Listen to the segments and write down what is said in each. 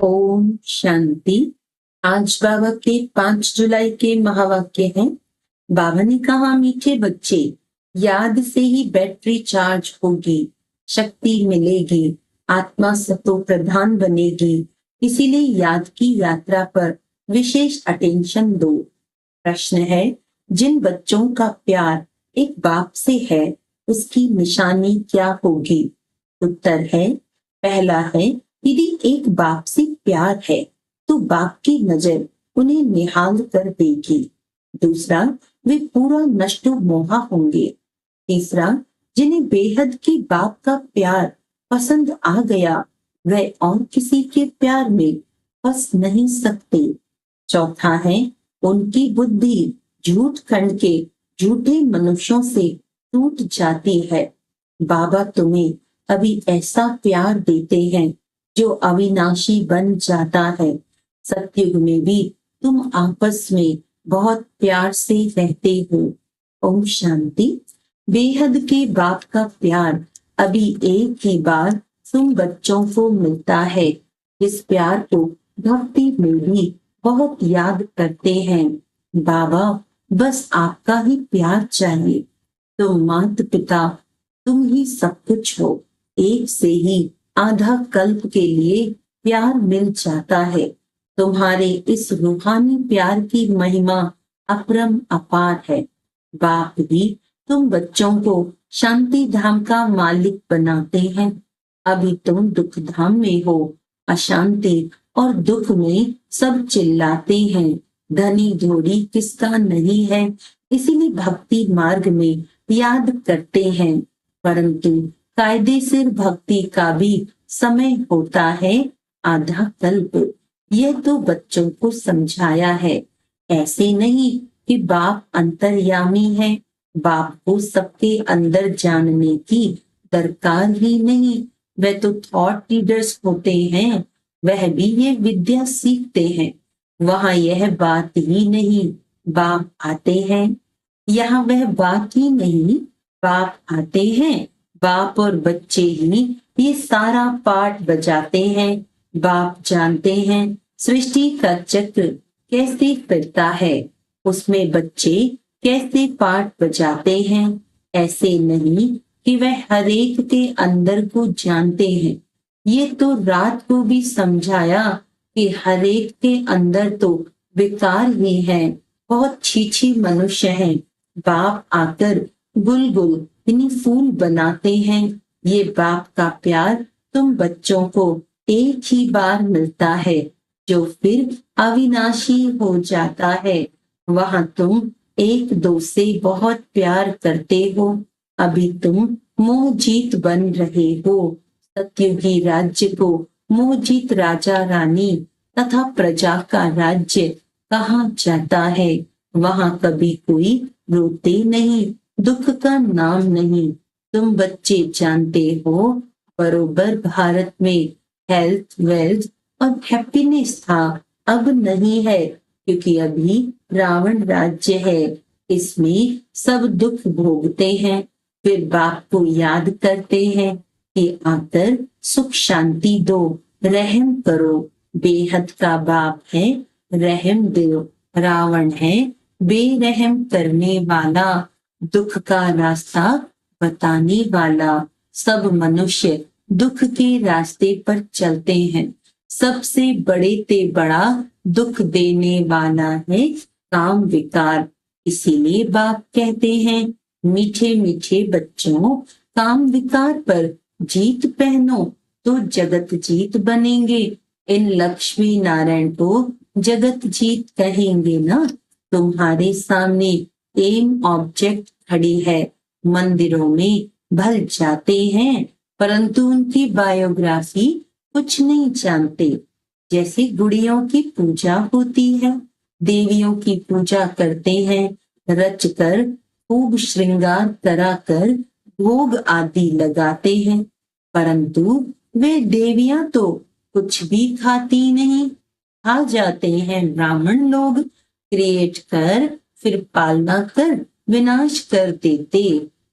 ओम शांति। आज बाबा के 5 जुलाई के महावाक्य हैं। बाबा ने कहा, मीठे बच्चे, याद से ही बैटरी चार्ज होगी, शक्ति मिलेगी, आत्मा सतो प्रधान बनेगी। इसीलिए याद की यात्रा पर विशेष अटेंशन दो। प्रश्न है, जिन बच्चों का प्यार एक बाप से है, उसकी निशानी क्या होगी? उत्तर है, पहला है, यदि एक बाप से प्यार है तो बाप की नजर उन्हें निहाल कर देगी। दूसरा, वे पूरा नष्टो मोहा होंगे। तीसरा, जिन्हें बेहद के बाप का प्यार पसंद आ गया, वे और किसी के प्यार में फंस नहीं सकते। चौथा है, उनकी बुद्धि झूठ खंड के झूठे मनुष्यों से टूट जाती है। बाबा तुम्हें अभी ऐसा प्यार देते हैं जो अविनाशी बन जाता है। सतयुग में भी तुम आपस में बहुत प्यार से रहते हो। ओम शांति। बेहद के बाप का प्यार अभी एक ही बार तुम बच्चों को मिलता है। इस प्यार को भक्ति में भी बहुत याद करते हैं। बाबा, बस आपका ही प्यार चाहिए। तुम माता पिता, तुम ही सब कुछ हो। एक से ही आधा कल्प के लिए प्यार मिल जाता है। तुम्हारे इस रूहानी प्यार की महिमा अपरम अपार है। बाप भी तुम बच्चों को शांति धाम का मालिक बनाते हैं। अभी तुम दुख धाम में हो। अशांति और दुख में सब चिल्लाते हैं, धनी धोड़ी किसका नहीं है। इसीलिए भक्ति मार्ग में याद करते हैं, परंतु कायदे से भक्ति का भी समय होता है, आधा कल्प। यह तो बच्चों को समझाया है। ऐसे नहीं कि बाप अंतर्यामी है। बाप को सबके अंदर जानने की दरकार ही नहीं। वह तो थॉट लीडर्स होते हैं, वह भी ये विद्या सीखते हैं। वहां यह बात ही नहीं, बाप आते हैं। यहाँ वह बात ही नहीं, बाप आते हैं। बाप और बच्चे ही ये सारा पाठ बजाते हैं। बाप जानते हैं सृष्टि का चक्र कैसे फिरता है, उसमें बच्चे कैसे पाठ बजाते हैं। ऐसे नहीं कि वह हरेक के अंदर को जानते हैं। ये तो रात को भी समझाया कि हरेक के अंदर तो विकार ही है, बहुत छीछी मनुष्य हैं। बाप आकर बुलबुल इन्हीं फूल बनाते हैं। ये बाप का प्यार तुम बच्चों को एक ही बार मिलता है, जो फिर अविनाशी हो जाता है। वहां तुम एक दो से बहुत प्यार करते हो। अभी तुम मोह जीत बन रहे हो। सतयुगी राज्य को मोह जीत राजा रानी तथा प्रजा का राज्य कहा जाता है। वहां कभी कोई रोते नहीं, दुख का नाम नहीं। तुम बच्चे जानते हो, बरोबर भारत में हेल्थ, वेल्थ और हैप्पीनेस था, अब नहीं है, क्योंकि अभी रावण राज्य है। इसमें सब दुख भोगते हैं, फिर बाप को याद करते हैं कि आकर सुख शांति दो, रहम करो। बेहद का बाप है, रहम दो। रावण है बेरहम करने वाला, दुख का रास्ता बताने वाला। सब मनुष्य दुख के रास्ते पर चलते हैं। सबसे बड़े ते बड़ा दुख देने वाला है काम विकार। इसीलिए बाप कहते हैं, मीठे मीठे बच्चों, काम विकार पर जीत पहनो तो जगत जीत बनेंगे। इन लक्ष्मी नारायण को जगत जीत कहेंगे ना। तुम्हारे सामने एम ऑब्जेक्ट खड़ी है। मंदिरों में भल जाते हैं, परंतु उनकी बायोग्राफी कुछ नहीं जानते। जैसे गुड़ियों की पूजा होती है, देवियों की पूजा करते हैं, रच कर खूब श्रृंगार करा कर भोग आदि लगाते हैं, परंतु वे देवियां तो कुछ भी खाती नहीं। खा जाते हैं ब्राह्मण लोग, क्रिएट कर फिर पालना कर विनाश कर देते।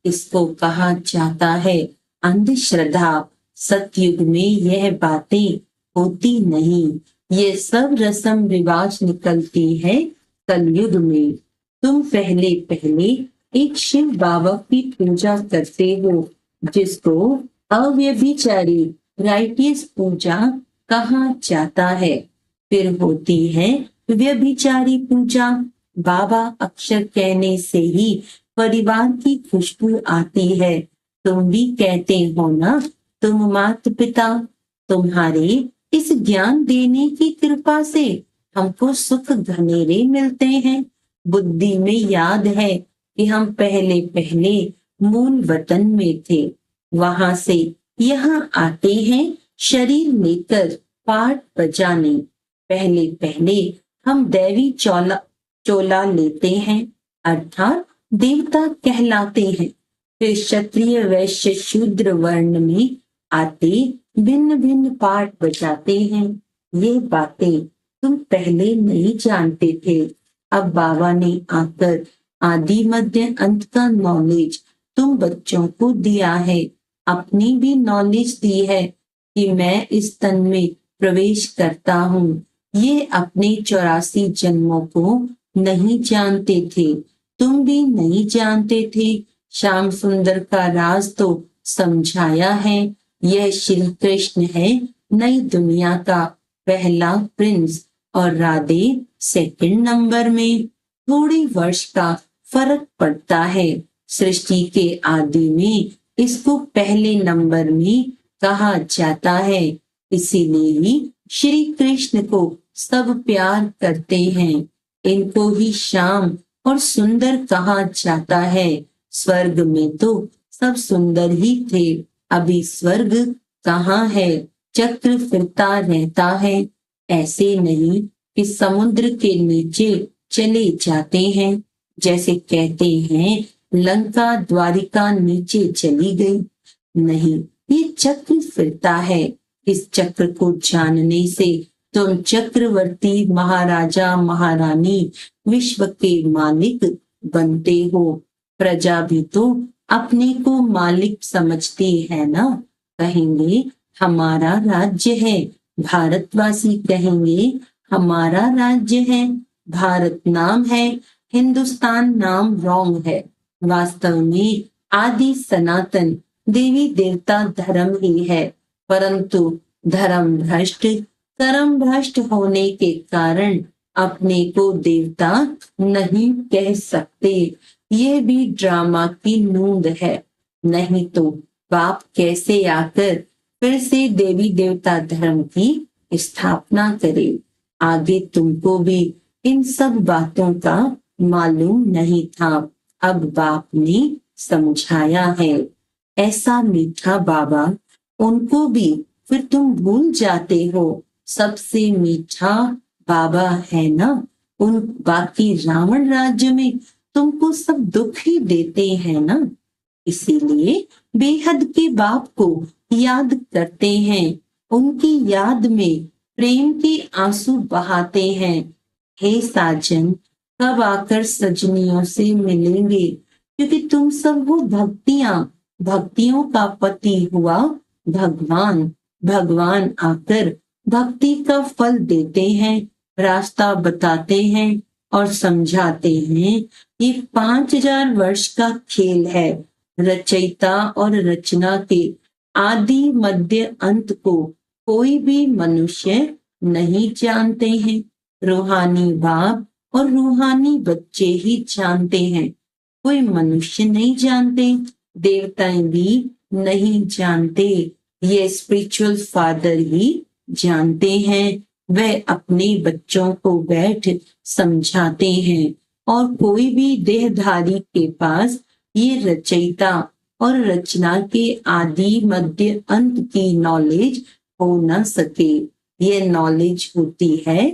इसको कहा जाता है अंधश्रद्धा। सतयुग में यह बातें होती नहीं। ये सब रस्म रिवाज निकलती है कलयुग में। तुम पहले पहले एक शिव बाबा की पूजा करते हो, जिसको अव्यभिचारी राइटियस पूजा कहा जाता है। फिर होती है व्यभिचारी पूजा। बाबा अक्षर कहने से ही परिवार की खुशबू आती है। तुम भी कहते हो ना, तुम माता पिता, तुम्हारे इस ज्ञान देने की कृपा से हमको सुख घनेरे मिलते हैं। बुद्धि में याद है कि हम पहले पहले मूल वतन में थे, वहां से यहाँ आते हैं शरीर लेकर पाठ बजाने। पहले पहले हम दैवी चोला लेते हैं, अर्थात देवता कहलाते हैं। फिर क्षत्रिय वैश्य शूद्र वर्ण में आते भिन्न भिन्न पाठ बजाते हैं। ये बातें तुम पहले नहीं जानते थे। अब बाबा ने आकर आदि मध्य अंत का नॉलेज तुम बच्चों को दिया है। अपनी भी नॉलेज दी है कि मैं इस तन में प्रवेश करता हूँ। ये अपने 84 जन्मों को नहीं जानते थे, तुम भी नहीं जानते थे। श्याम सुंदर का राज तो समझाया है। यह श्री कृष्ण है नई दुनिया का पहला प्रिंस, और राधे सेकंड नंबर में। थोड़ी वर्ष का फर्क पड़ता है। सृष्टि के आदि में इसको पहले नंबर में कहा जाता है। इसीलिए ही श्री कृष्ण को सब प्यार करते हैं। इनको ही श्याम और सुंदर कहा जाता है। स्वर्ग में तो सब सुंदर ही थे, अभी स्वर्ग कहाँ है, चक्र फिरता रहता है। ऐसे नहीं कि समुद्र के नीचे चले जाते हैं, जैसे कहते हैं लंका द्वारिका नीचे चली गई। नहीं, ये चक्र फिरता है। इस चक्र को जानने से तुम चक्रवर्ती महाराजा महारानी विश्व के मालिक बनते हो। प्रजा भी तो अपने को मालिक समझती है ना। कहेंगे हमारा राज्य है, भारतवासी कहेंगे हमारा राज्य है। भारत नाम है, हिंदुस्तान नाम रॉन्ग है। वास्तव में आदि सनातन देवी देवता धर्म ही है, परंतु धर्म भ्रष्ट कर्म भ्रष्ट होने के कारण अपने को देवता नहीं कह सकते। ये भी ड्रामा की नूंद है। नहीं तो बाप कैसे आकर फिर से देवी देवता धर्म की स्थापना करे। आगे तुमको भी इन सब बातों का मालूम नहीं था, अब बाप ने समझाया है। ऐसा मीठा बाबा, उनको भी फिर तुम भूल जाते हो। सबसे मीठा बाबा है ना। उन बाकी रावण राज्य में तुमको सब दुख ही देते हैं ना। इसीलिए बेहद के बाप को याद करते हैं, उनकी याद में प्रेम के आंसू बहाते हैं। हे साजन, कब आकर सजनियों से मिलेंगे, क्योंकि तुम सब वो भक्तियों का पति हुआ भगवान। भगवान आकर भक्ति का फल देते हैं, रास्ता बताते हैं और समझाते हैं। ये 5000 वर्ष का खेल है। रचयिता और रचना के आदि मध्य अंत को कोई भी मनुष्य नहीं जानते हैं। रूहानी बाप और रूहानी बच्चे ही जानते हैं, कोई मनुष्य नहीं जानते, देवताएं भी नहीं जानते। ये स्पिरिचुअल फादर ही जानते हैं। वह अपने बच्चों को बैठ समझाते हैं, और कोई भी देहधारी के पास ये रचयिता और रचना के आदि मध्य अंत की नॉलेज हो न सके। ये नॉलेज होती है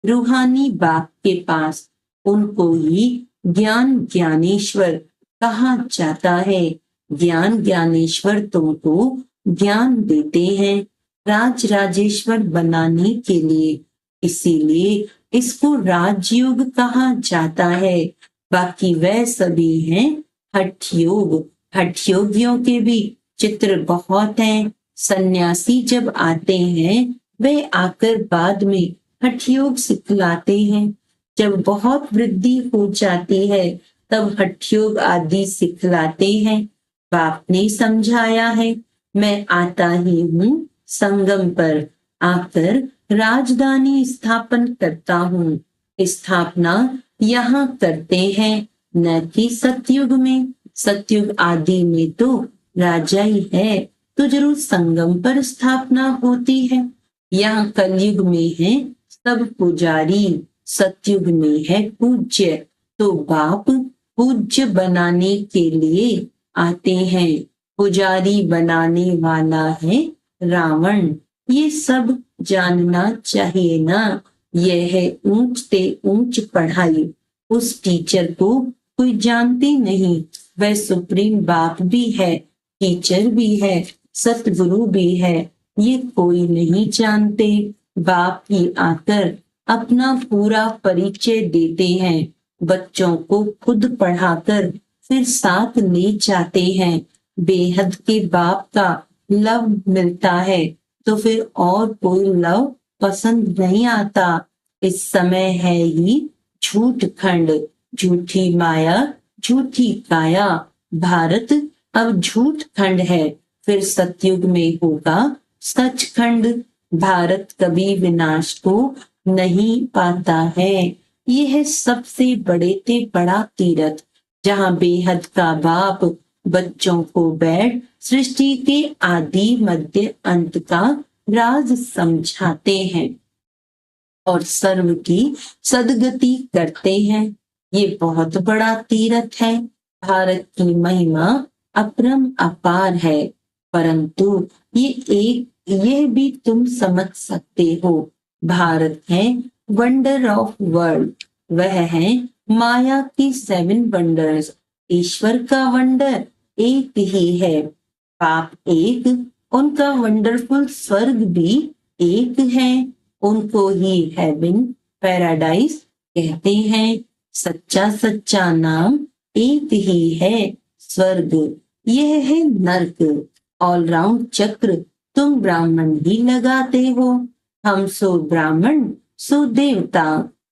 रूहानी बाप के पास। उनको ही ज्ञान ज्ञानेश्वर कहा जाता है। ज्ञान ज्ञानेश्वर तुमको ज्ञान देते हैं राज राजेश्वर बनाने के लिए। इसीलिए इसको राजयोग कहा जाता है। बाकी वह सभी हैं हठ योग। हठ योगियों के भी चित्र बहुत हैं। सन्यासी जब आते हैं वे आकर बाद में हठ योग सिखलाते हैं। जब बहुत वृद्धि हो जाती है तब हठ योग आदि सिखलाते हैं। बाप ने समझाया है, मैं आता ही हूँ संगम पर आकर राजधानी स्थापन करता हूँ। स्थापना यहाँ करते हैं, न कि सतयुग में। सतयुग आदि में तो राजा ही है, तो जरूर संगम पर स्थापना होती है। यहाँ कलयुग में है सब पुजारी, सतयुग में है पूज्य। तो बाप पूज्य बनाने के लिए आते हैं, पुजारी बनाने वाला है रावण। ये सब जानना चाहिए ना। यह है ऊंच से ऊंच पढ़ाई। उस टीचर को कोई जानते नहीं, वह सुप्रीम बाप भी है, टीचर भी है, सतगुरु भी है। ये कोई नहीं जानते। बाप ही आकर अपना पूरा परिचय देते हैं। बच्चों को खुद पढ़ाकर फिर साथ ले जाते हैं। बेहद के बाप का लव मिलता है तो फिर और कोई लव पसंद नहीं आता। इस समय है ही झूठ खंड, झूठी माया, झूठी काया। भारत अब झूठ खंड है, फिर सतयुग में होगा सचखंड। भारत कभी विनाश को नहीं पाता है। यह है सबसे बड़े ते बड़ा तीरथ, जहाँ बेहद का बाप बच्चों को बैठ सृष्टि के आदि मध्य अंत का राज समझाते हैं और सर्व की सदगति करते हैं। ये बहुत बड़ा तीरथ है। भारत की महिमा अपरम अपार है, परंतु यह भी तुम समझ सकते हो। भारत है वंडर ऑफ वर्ल्ड, वह है माया की 7 वंडर्स। ईश्वर का वंडर एक ही है, पाप एक, उनका वंडरफुल स्वर्ग भी एक है। उनको ही हेवन पैराडाइज कहते हैं। सच्चा सच्चा नाम एक ही है, स्वर्ग यह है नर्क। ऑलराउंड चक्र तुम ब्राह्मण ही लगाते हो। हम सो ब्राह्मण सो देवता।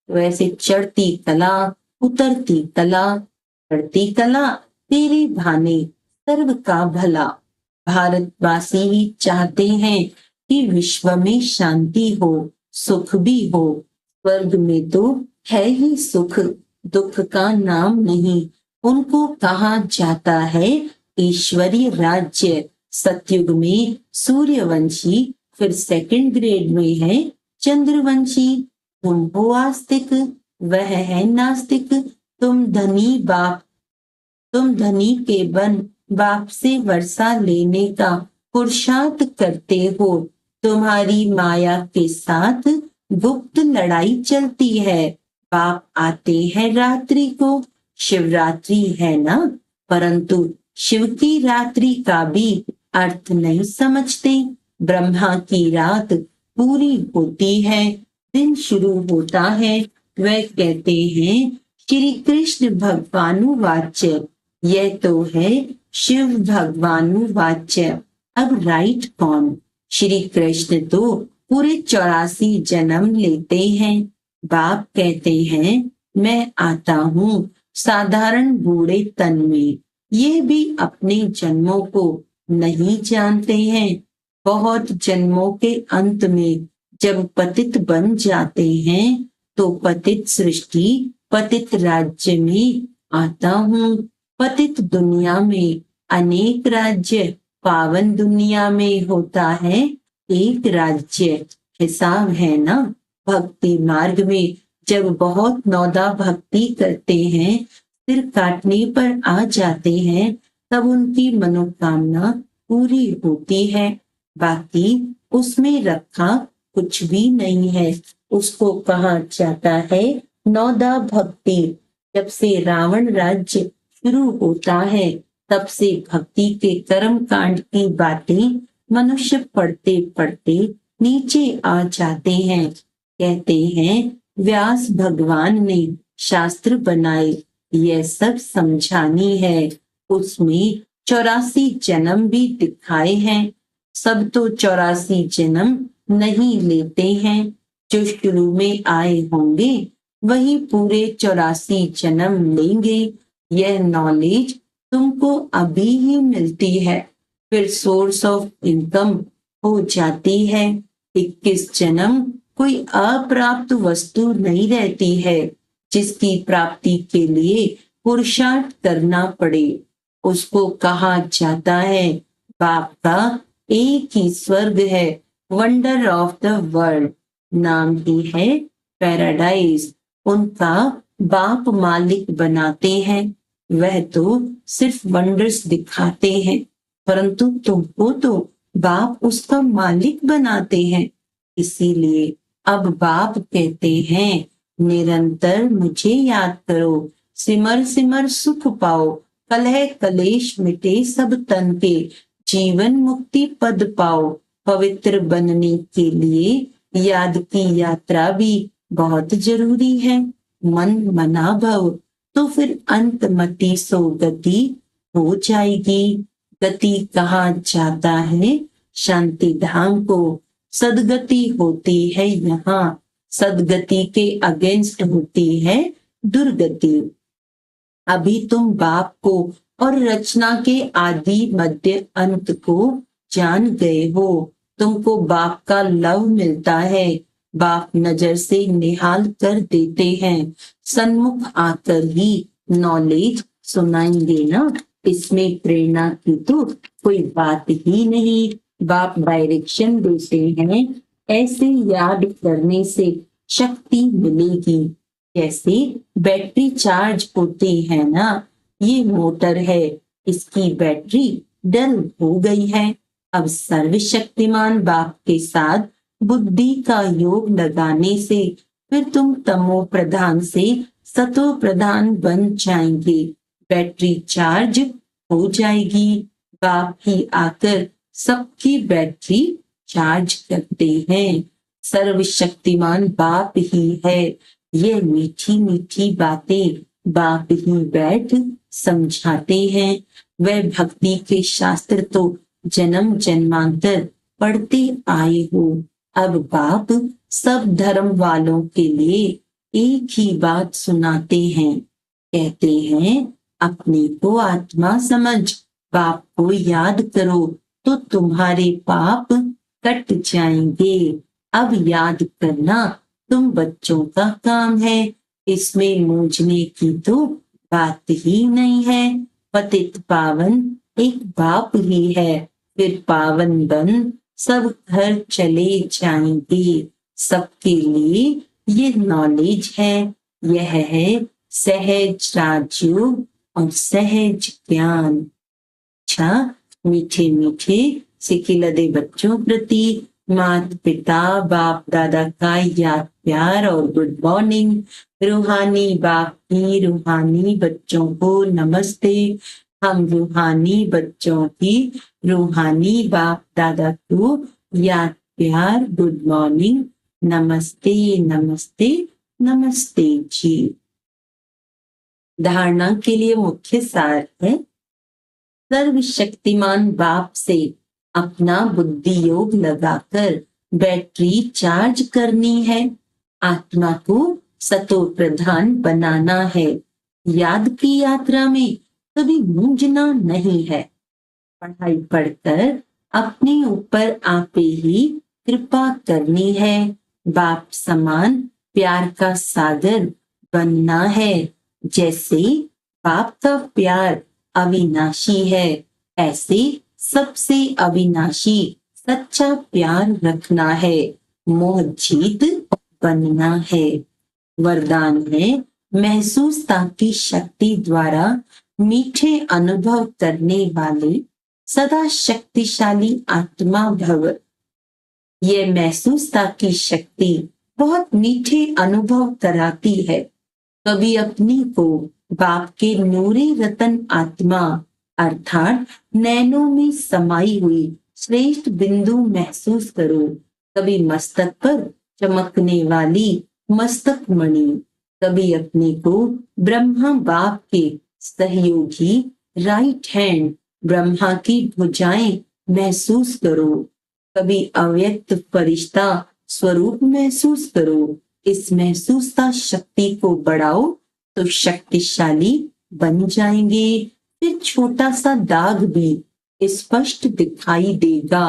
वैसे चढ़ती कला उतरती कला, चढ़ती कला तेरे भाने सर्व का भला। भारतवासी ही चाहते हैं कि विश्व में शांति हो, सुख भी हो। स्वर्ग में तो है ही सुख, दुख का नाम नहीं। उनको कहा जाता है ईश्वरीय राज्य। सतयुग में सूर्यवंशी, फिर सेकंड ग्रेड में है चंद्रवंशी। तुम हो आस्तिक, वह है नास्तिक। तुम धनी के बन बाप से वर्षा लेने का पुरुषार्थ करते हो। तुम्हारी माया के साथ गुप्त लड़ाई चलती है। बाप आते हैं रात्रि को, शिवरात्रि है ना, परंतु शिव की रात्रि का भी अर्थ नहीं समझते। ब्रह्मा की रात पूरी होती है, दिन शुरू होता है। वह कहते हैं श्री कृष्ण भगवानु वाच्य, यह तो है शिव भगवानु वाच्य। अब राइट कौन? श्री कृष्ण तो पूरे 84 जन्म लेते हैं। बाप कहते हैं मैं आता हूँ साधारण बूढ़े तन में। ये भी अपने जन्मों को नहीं जानते हैं। बहुत जन्मों के अंत में जब पतित बन जाते हैं तो पतित सृष्टि, पतित राज्य में आता हूँ। पतित दुनिया में अनेक राज्य, पावन दुनिया में होता है एक राज्य। हिसाब है ना। भक्ति मार्ग में जब बहुत नौदा भक्ति करते हैं, सिर काटने पर आ जाते हैं, तब उनकी मनोकामना पूरी होती है। बाकी उसमें रखा कुछ भी नहीं है। उसको कहा जाता है नौदा भक्ति। जब से रावण राज्य शुरू होता है, तब से भक्ति के कर्म कांड की बातें मनुष्य पढ़ते पढ़ते नीचे आ जाते हैं। कहते हैं व्यास भगवान ने शास्त्र बनाए, यह सब समझानी है। उसमें 84 जन्म भी दिखाए हैं। सब तो 84 जन्म नहीं लेते हैं। जो शुरू में आए होंगे वही पूरे 84 जन्म लेंगे। यह नॉलेज तुमको अभी ही मिलती है, फिर सोर्स ऑफ इनकम हो जाती है। 21 जन्म कोई अप्राप्त वस्तु नहीं रहती है जिसकी प्राप्ति के लिए पुरुषार्थ करना पड़े। उसको कहा जाता है बाप का एक ही स्वर्ग है, वंडर ऑफ द वर्ल्ड। नाम ही है पैराडाइज। उनका बाप मालिक बनाते हैं। वह तो सिर्फ वंडर्स दिखाते हैं, परंतु तुमको तो बाप उसका मालिक बनाते हैं। इसीलिए अब बाप कहते हैं निरंतर मुझे याद करो, सिमर सिमर सुख पाओ, कलह कलेश मिटे सब तन के, जीवन मुक्ति पद पाओ। पवित्र बनने के लिए याद की यात्रा भी बहुत जरूरी है। मन मना भव तो फिर अंतमति सो गति हो जाएगी। गति कहा जाता है शांति धाम को, सदगति होती है यहाँ। सदगति के अगेंस्ट होती है दुर्गति। अभी तुम बाप को और रचना के आदि मध्य अंत को जान गए हो। तुमको बाप का लव मिलता है। बाप नजर से निहाल कर देते हैं। सन्मुख आकर ही नॉलेज सुनाएंगे ना, इसमें प्रेरणा की तो कोई बात ही नहीं। बाप डायरेक्शन देते हैं, ऐसे याद करने से शक्ति मिलेगी। जैसे बैटरी चार्ज होती है ना, ये मोटर है, इसकी बैटरी डल हो गई है। अब सर्वशक्तिमान बाप के साथ बुद्धि का योग लगाने से फिर तुम तमो प्रधान से सतो प्रधान बन जाएंगे। बैटरी चार्ज हो जाएगी। बाप ही आकर सबकी बैटरी चार्ज करते हैं। सर्वशक्तिमान बाप ही है। ये मीठी मीठी बातें बाप ही बैठ समझाते हैं। वह भक्ति के शास्त्र तो जन्म जन्मांतर पढ़ते आए हो। अब बाप सब धर्म वालों के लिए एक ही बात सुनाते हैं। कहते हैं अपने को आत्मा समझ, बाप को याद करो तो तुम्हारे पाप कट जाएंगे। अब याद करना तुम बच्चों का काम है, इसमें मूझने की तो बात ही नहीं है। पतित पावन एक बाप ही है, फिर पावन बन सब घर चले जाएंगे। सबके लिए ये नॉलेज है। यह है सहज राजयोग और सहज ज्ञान। अच्छा, मीठे मीठे सिखिलदे बच्चों प्रति माता पिता बाप दादा का याद प्यार और गुड मॉर्निंग। रूहानी बाप की रूहानी बच्चों को नमस्ते। हम रूहानी बच्चों की रूहानी बाप दादा को याद प्यार गुड मॉर्निंग, नमस्ते नमस्ते नमस्ते जी। धारणा के लिए मुख्य सार है, सर्वशक्तिमान बाप से अपना बुद्धि योग लगाकर बैटरी चार्ज करनी है। आत्मा को सतो प्रधान बनाना है। याद की यात्रा में कभी मूंझना नहीं है। पढ़ाई पढ़कर अपने ऊपर आपे ही कृपा करनी है। बाप समान प्यार का सागर बनना है। जैसे बाप का प्यार अविनाशी है, ऐसे सबसे अविनाशी सच्चा प्यार रखना है। मोह जीत बनना है। वरदान है, महसूसता की शक्ति द्वारा मीठे अनुभव करने वाले सदा शक्तिशाली आत्मा भव। ये महसूसता की शक्ति बहुत मीठे अनुभव कराती है। कभी अपनी को बाप के नूरे रतन आत्मा अर्थात नैनों में समाई हुई श्रेष्ठ बिंदु महसूस करो। कभी मस्तक पर चमकने वाली मस्तक मणि, कभी अपने को ब्रह्मा बाप के सहयोगी राइट हैंड ब्रह्मा की भुजाएं महसूस करो। कभी अव्यक्त फरिश्ता स्वरूप महसूस करो। इस महसूसता शक्ति को बढ़ाओ तो शक्तिशाली बन जाएंगे। फिर छोटा सा दाग भी स्पष्ट दिखाई देगा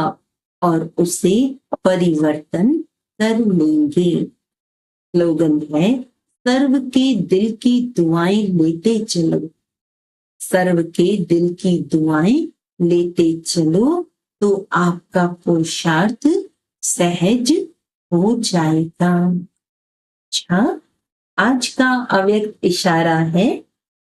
और उसे परिवर्तन कर लेंगे। स्लोगन है, सर्व के दिल की दुआएं लेते चलो। सर्व के दिल की दुआएं लेते चलो तो आपका पुरुषार्थ सहज हो जाएगा। अच्छा, आज का अव्यक्त इशारा है,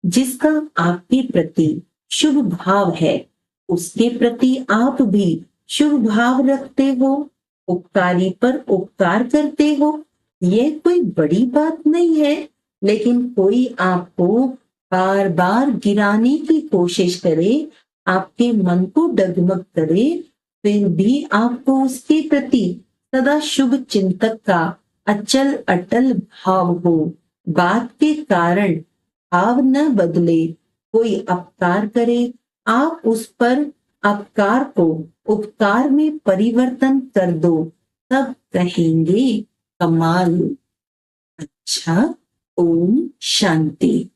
जिसका आपके प्रति शुभ भाव है उसके प्रति आप भी शुभ भाव रखते हो, उपकारी पर उपकार करते हो। यह कोई बड़ी बात नहीं है, लेकिन कोई आपको बार बार गिराने की कोशिश करे, आपके मन को डगमग करे, फिर भी आपको उसके प्रति सदा शुभ चिंतक का अचल अटल भाव हो। बात के कारण भाव न बदले, कोई अपकार करे, आप उस पर अपकार को उपकार में परिवर्तन कर दो, तब कहेंगे कमाल। अच्छा, ओम शांति।